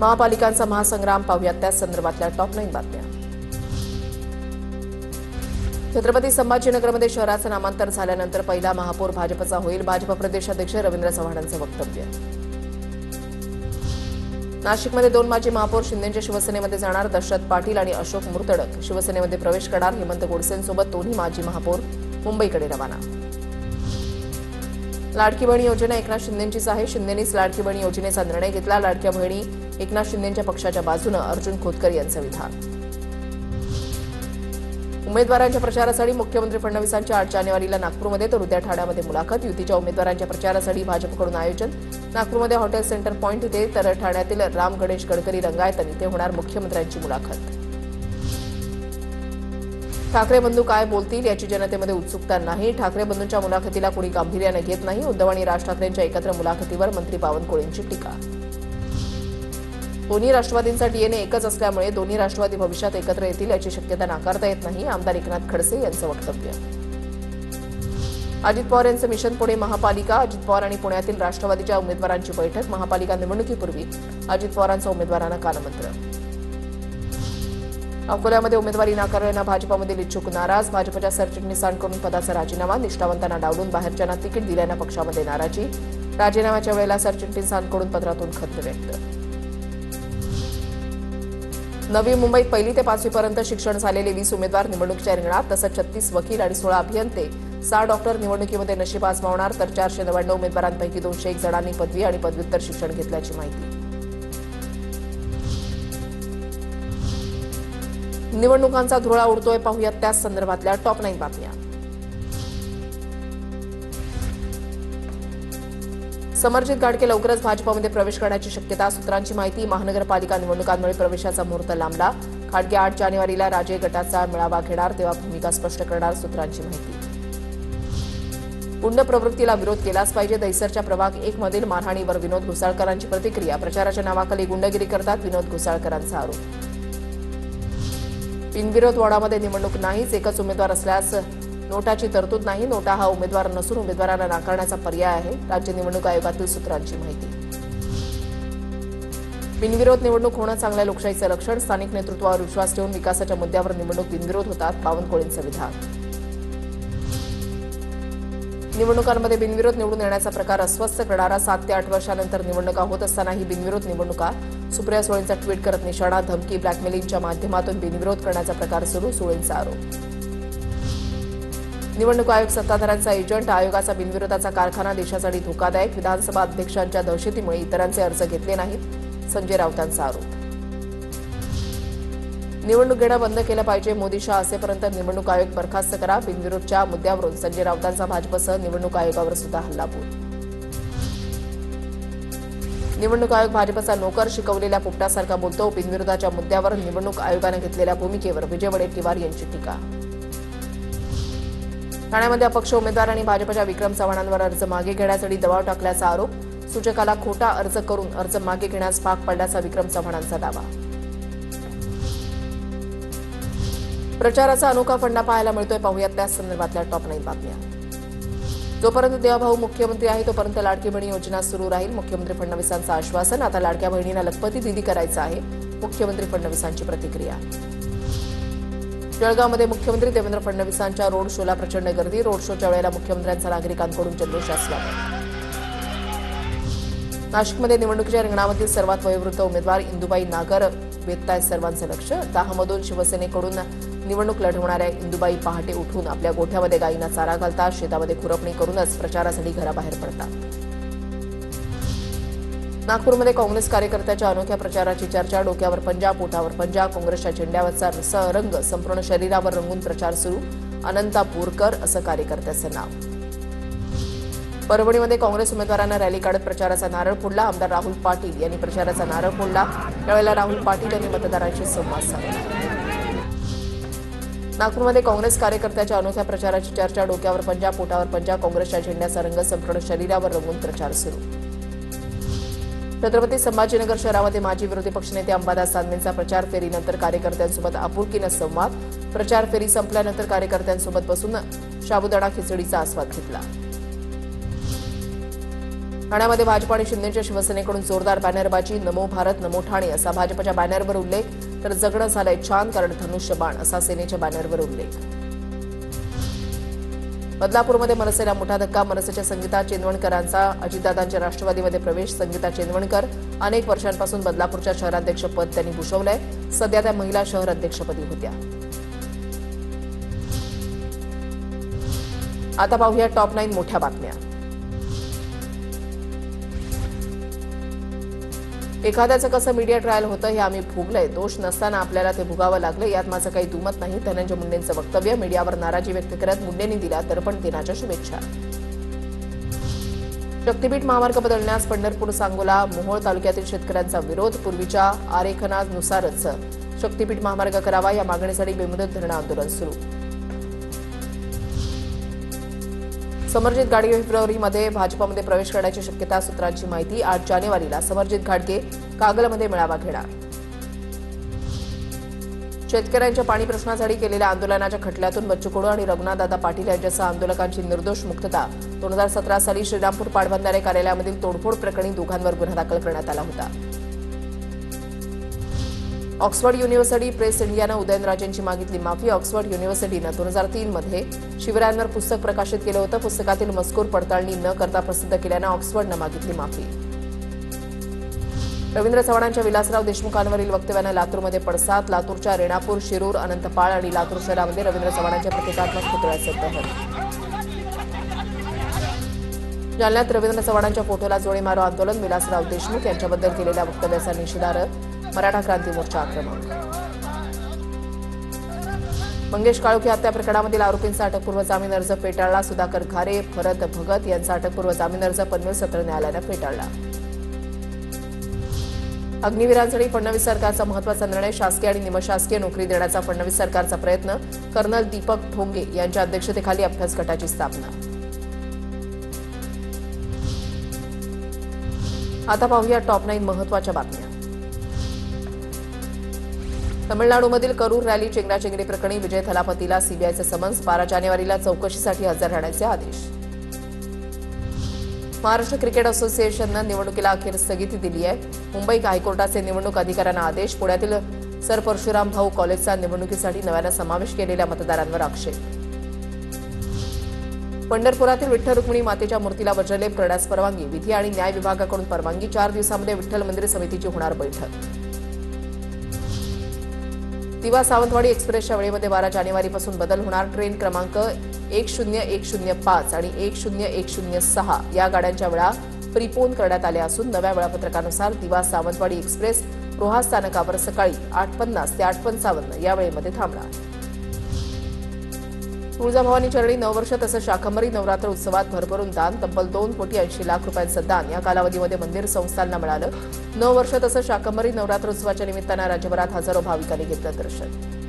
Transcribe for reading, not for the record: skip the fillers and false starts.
महापालिकांचा महासंग्राम पाहूयात त्या संदर्भातल्या टॉप 9 बातम्या। छत्रपती संभाजीनगरमध्ये शहराचं नामांतर झाल्यानंतर पहिला महापौर भाजपचा होईल, भाजप प्रदेशाध्यक्ष रवींद्र चव्हाणांचं वक्तव्य। नाशिकमध्ये 2 माजी महापौर शिंदेंच्या शिवसेनेमध्ये जाणार, दशरथ पाटील आणि अशोक मुर्तडक शिवसेनेमध्ये प्रवेश करणार, हेमंत गोडसेंसोबत दोन्ही माजी महापौर मुंबईकडे रवाना। लाडकी बहीण योजना एकनाथ शिंदेंचीच आहे, शिंदेंनीच लाडकी बहीण योजनेचा निर्णय घेतला, लाडक्या बहिणी एकनाथ शिंदेंच्या पक्षाच्या बाजूने अर्जुन खोतकर यांचं विधान। उमेदवारांच्या प्रचारासाठी मुख्यमंत्री फडणवीसांच्या 8 जानेवारीला नागपूरमध्ये तर उद्या ठाण्यामध्ये मुलाखत। युतीच्या उमेदवारांच्या प्रचारासाठी भाजपकडून आयोजन, नागपूरमध्ये हॉटेल सेंटर पॉइंट इथे तर ठाण्यातील राम गणेश गडकरी रंगायतन इथे होणार मुख्यमंत्र्यांची मुलाखत। ठाकरे बंधू काय बोलतील याची जनतेमध्ये उत्सुकता नाही, ठाकरे बंधूंच्या मुलाखतीला कोणी गांभीर्याने घेत नाही, उद्धव आणि राज ठाकरेंच्या एकत्र मुलाखतीवर मंत्री बावनकुळेंची टीका। दोन्ही राष्ट्रवादींचा डीएनए एकच असल्यामुळे दोन्ही राष्ट्रवादी भविष्यात एकत्र येतील याची शक्यता नाकारता येत नाही, आमदार एकनाथ खडसे यांचं वक्तव्य। अजित पवार यांचं मिशन पुणे महापालिका, अजित पवार आणि पुण्यातील राष्ट्रवादीच्या उमेदवारांची बैठक, महापालिका निवडणुकीपूर्वी अजित पवारांचा उमेदवारांना कानमंत्र। अकोल्यामध्ये उमेदवारी नाकारल्यानं भाजपमधील इच्छुक नाराज, भाजपच्या सरचिटणीसांकडून पदाचा राजीनामा, निष्ठावंतांना डावलून बाहेरच्यांना तिकीट दिल्यानं पक्षामध्ये नाराजी, राजीनाम्याच्या वेळेला सरचिटणीसांकडून पत्रातून खंत व्यक्त। नवी मुंबईत 1ली ते 5वी पर्यंत शिक्षण झालेले 20 उमेदवार निवडणुकीच्या रिंगणात, तसंच 36 वकील आणि 16 अभियंते, 6 डॉक्टर निवडणुकीमध्ये नशीब आजमावणार, तर 499 उमेदवारांपैकी 201 जणांनी पदवी आणि पदव्युत्तर शिक्षण घेतल्याची माहिती। निवडणुकांचा धुळा उडतोय, पाहूयात त्या संदर्भातल्या टॉप 9 बातम्या। समरजित गाडगे लवकरच भाजपमध्ये प्रवेश करण्याची शक्यता, सूत्रांची माहिती। महानगरपालिका निवडणुकांमुळे प्रवेशाचा मुहूर्त लांबला, गाडगे 8 जानेवारीला राजे गटाचा मेळावा घेणार, तेव्हा भूमिका स्पष्ट करणार, सूत्रांची माहिती। गुंड प्रवृत्तीला विरोध केलाच पाहिजे, दहिसरच्या प्रभाग 1 मधील मारहाणीवर विनोद घुसाळकरांची प्रतिक्रिया, प्रचाराच्या नावाखाली गुंडगिरी करतात विनोद घुसाळकरांचा आरोप। बिनविरोध वॉर्डामध्ये निवडणूक नाहीच, एकच उमेदवार असल्यास नोटाची तरतूद नाही, नोटा हा उमेदवार नसून उमेदवारांना नाकारण्याचा पर्याय आहे, राज्य निवडणूक आयोगातील सूत्रांची माहिती। बिनविरोध निवडणूक होणं चांगल्या लोकशाहीचं लक्षण, स्थानिक नेतृत्वावर विश्वास ठेवून विकासाच्या मुद्द्यावर निवडणूक बिनविरोध होतात, बावनकुळेंचं विधान। निवडणुकांमध्ये बिनविरोध निवडून येण्याचा प्रकार अस्वस्थ करणारा, 7 ते 8 वर्षानंतर निवडणुका होत असतानाही बिनविरोध निवडणुका, सुप्रिया सुळेंचा ट्विट करत निशाणा, धमकी, ब्लॅकमेलिंगच्या माध्यमातून बिनविरोध करण्याचा प्रकार सुरू, सुळेंचा आरोप। निवडणूक आयोग सत्ताधाऱ्यांचा एजंट, आयोगाचा बिनविरोधाचा कारखाना देशासाठी धोकादायक, विधानसभा अध्यक्षांच्या दहशतीमुळे इतरांचे अर्ज घेतले नाहीत, संजय राऊतांचा आरोप। निवडणूक घेणं बंद केलं पाहिजे, मोदी शहा असेपर्यंत निवडणूक आयोग बरखास्त करा, बिनविरोधच्या मुद्द्यावरून संजय राऊतांचा भाजपसह निवडणूक आयोगावर सुद्धा हल्लाबोल। निवडणूक आयोग भाजपचा नोकर, शिकवलेल्या पोपटासारखा बोलतो, बिनविरोधाच्या मुद्द्यावर निवडणूक आयोगाने घेतलेल्या भूमिकेवर विजय वडेट्टीवार यांची टीका। ठाण्यामध्ये अपक्ष उमेदवार आणि भाजपच्या विक्रम चव्हाणांवर अर्ज मागे घेण्यासाठी दबाव टाकल्याचा आरोप, सूचकाला खोटा अर्ज करून अर्ज मागे घेण्यास भाग पाडल्याचा विक्रम चव्हाणांचा दावा। प्रचाराचा अनोखा फंडा पाहायला मिळतोय, पाहूयात त्या संदर्भातल्या टॉप 9 बातम्या। जोपर्यंत देवाभाऊ मुख्यमंत्री आहे तोपर्यंत लाडकी बहीण योजना सुरू राहील, मुख्यमंत्री फडणवीसांचं आश्वासन, आता लाडक्या बहिणींना लखपती दिदी करायचं आहे, मुख्यमंत्री फडणवीसांची प्रतिक्रिया। जळगावमध्ये मुख्यमंत्री देवेंद्र फडणवीसांच्या रोड शोला प्रचंड गर्दी, रोड शोच्या वेळेला मुख्यमंत्र्यांचा नागरिकांकडून जल्लोषात स्वागत। नाशिकमध्ये निवडणुकीच्या रिंगणामधील सर्वात वयोवृद्ध उमेदवार इंदुबाई नागर वेधतायत सर्वांचं लक्ष, 10 मधून शिवसेनेकडून निवडणूक लढवणाऱ्या इंदुबाई पहाटे उठून आपल्या गोठ्यामध्ये गायींना चारा घालतात, शेतामध्ये खुरपणी करूनच प्रचारासाठी घराबाहेर पडतात। नागपूरमध्ये काँग्रेस कार्यकर्त्याच्या अनोख्या प्रचाराची चर्चा, डोक्यावर पंजा, पोटावर पंजा, काँग्रेसच्या झेंड्यावरचा रंग, संपूर्ण शरीरावर रंगून प्रचार सुरू, अनंता बोरकर असं कार्यकर्त्याचं नाव। परभणीमध्ये काँग्रेस उमेदवारांना रॅली काढत प्रचाराचा नारळ फोडला, आमदार राहुल पाटील यांनी प्रचाराचा नारळ फोडला, यावेळेला राहुल पाटील यांनी मतदारांशी संवाद साधला। नागपूरमध्ये काँग्रेस कार्यकर्त्याच्या अनोख्या प्रचाराची चर्चा, डोक्यावर पंजा, पोटावर पंजा, काँग्रेसच्या झेंड्याचा रंग, संपूर्ण शरीरावर रंगून प्रचार सुरू। छत्रपती संभाजीनगर शहरामध्ये माजी विरोधी पक्षनेते अंबादास दानवेंचा प्रचार फेरीनंतर कार्यकर्त्यांसोबत आपुलकीनं संवाद, प्रचार फेरी संपल्यानंतर कार्यकर्त्यांसोबत बसून साबुदाणा खिचडीचा आस्वाद घेतला। ठाण्यामध्ये भाजप आणि शिंदेच्या शिवसेनेकडून जोरदार बॅनरबाजी, नमो भारत नमो ठाणे असा भाजपच्या बॅनरवर उल्लेख, तर जगणं झालंय छान कारण धनुष्यबाण असा सेनेच्या बॅनरवर उल्लेख. बदलापूरमध्ये मनसेला मोठा धक्का, मनसेच्या संगीता चेंदवणकरांचा अजितदादांच्या राष्ट्रवादीमध्ये प्रवेश. संगीता चेंदवणकर अनेक वर्षांपासून बदलापूरच्या शहराध्यक्षपद त्यांनी भूषवलंय. सध्या त्या महिला शहर अध्यक्षपदी होत्या. आता पाहूया टॉप 9 मोठ्या बातम्या. एखाद्याचं कसं मीडिया ट्रायल होतं हे आम्ही भोगलंय. दोष नसताना आपल्याला ते भोगावं लागलं, यात माझं काही दुमत नाही. धनंजय मुंडेंचं वक्तव्य. मीडियावर नाराजी व्यक्त करत मुंडेंनी दिल्या तर्पण दिनाच्या शुभेच्छा. शक्तीपीठ महामार्ग बदलण्यास पंढरपूर सांगोला मोहोळ तालुक्यातील शेतकऱ्यांचा विरोध. पूर्वीच्या आरेखनानुसारच शक्तीपीठ महामार्ग करावा या मागणीसाठी बेमुदत धरणं आंदोलन सुरू. समरजित घाटगे फेब्रुवारीमध्ये भाजपमध्ये प्रवेश करण्याची शक्यता, सूत्रांची माहिती. 8 जानेवारीला समरजित घाटगे कागलमध्ये मेळावा घेणार. शेतकऱ्यांच्या पाणी प्रश्नासाठी केलेल्या आंदोलनाच्या खटल्यातून बच्चू कडू आणि रघुनाथदादा पाटील यांच्यासह आंदोलकांची निर्दोष मुक्तता. 2017 साली श्रीरामपूर पाटबंधारे कार्यालयामधील तोडफोड प्रकरणी दोघांवर गुन्हा दाखल करण्यात आला होता. ऑक्सफर्ड युनिव्हर्सिटी प्रेस इंडियानं उदयनराजेंची मागितली माफी. ऑक्सफर्ड युनिव्हर्सिटीनं 2003 मध्ये शिवरायांवर पुस्तक प्रकाशित केलं होतं. पुस्तकातील मजकूर पडताळणी न करता प्रसिद्ध केल्यानं ऑक्सफर्डनं मागितली माफी. रवींद्र चव्हाणांच्या विलासराव देशमुखांवरील वक्तव्यानं लातूरमध्ये पडसाद. लातूरच्या रेणापूर, शिरूर, अनंतपाळ आणि लातूर शहरामध्ये रवींद्र चव्हाणांच्या प्रतिकात्मक पुतळ्याचं दहन. जालन्यात रवींद्र चव्हाणांच्या फोटोला जोडे मारो आंदोलन. विलासराव देशमुख यांच्याबद्दल केलेल्या वक्तव्याचा निषेधार्ह. मराठा क्रांती मोर्चा आक्रमक. मंगेश काळोखे हत्या प्रकरणामधील आरोपींचा अटकपूर्व जामीन अर्ज फेटाळला. सुधाकर खारे, भरत भगत यांचा अटकपूर्व जामीन अर्ज पनवेल सत्र न्यायालयानं फेटाळला. अग्निवीरांसाठी फडणवीस सरकारचा महत्त्वाचा निर्णय. शासकीय आणि निमशासकीय नोकरी देण्याचा फडणवीस सरकारचा प्रयत्न. कर्नल दीपक ठोंगे यांच्या अध्यक्षतेखाली अभ्यास गटाची स्थापना. आता पाहूया टॉप 9 महत्त्वाच्या बातम्या. तमिळनाडूमधील करूर रॅली चेंगराचेंगरी प्रकरणी विजय थलापतीला सीबीआयचं समन्स. 12 जानेवारीला चौकशीसाठी हजर राहण्याचे आदेश. महाराष्ट्र क्रिकेट असोसिएशननं निवडणुकीला अखेर स्थगिती दिली आहे. मुंबई हायकोर्टाचे निवडणूक अधिकाऱ्यांना आदेश. पुण्यातील सर परशुराम भाऊ कॉलेजचा निवडणुकीसाठी नव्यानं समावेश केलेल्या मतदारांवर आक्षेप. पंढरपुरातील विठ्ठल रुक्मिणी मातेच्या मूर्तीला वज्रलेप करण्यास परवानगी. विधी आणि न्याय विभागाकडून परवानगी. 4 दिवसांमध्ये विठ्ठल मंदिर समितीची होणार बैठक. दिवा सावंतवाडी एक्सप्रेसच्या वेळेमध्ये 12 जानेवारीपासून बदल होणार. ट्रेन क्रमांक 10105 आणि 10106 या गाड्यांच्या वेळा प्रीपोन करण्यात आल्या असून नव्या वेळापत्रकानुसार दिवा सावंतवाडी एक्सप्रेस रोहा स्थानकावर सकाळी 8:50 ते 8:55 या वेळेमध्ये थांबणार. तुळजाभवानी चरणी नववर्ष तसंच शाकंभरी नवरात्र उत्सवात भरभरून दान. तब्बल 2,80 लाख रुपयांचं दान या कालावधीमध्ये मंदिर संस्थांना मिळालं. नववर्ष तसंच शाकंभरी नवरात्र उत्सवाच्या निमित्तानं राज्यभरात हजारो भाविकांनी घेतलं दर्शन.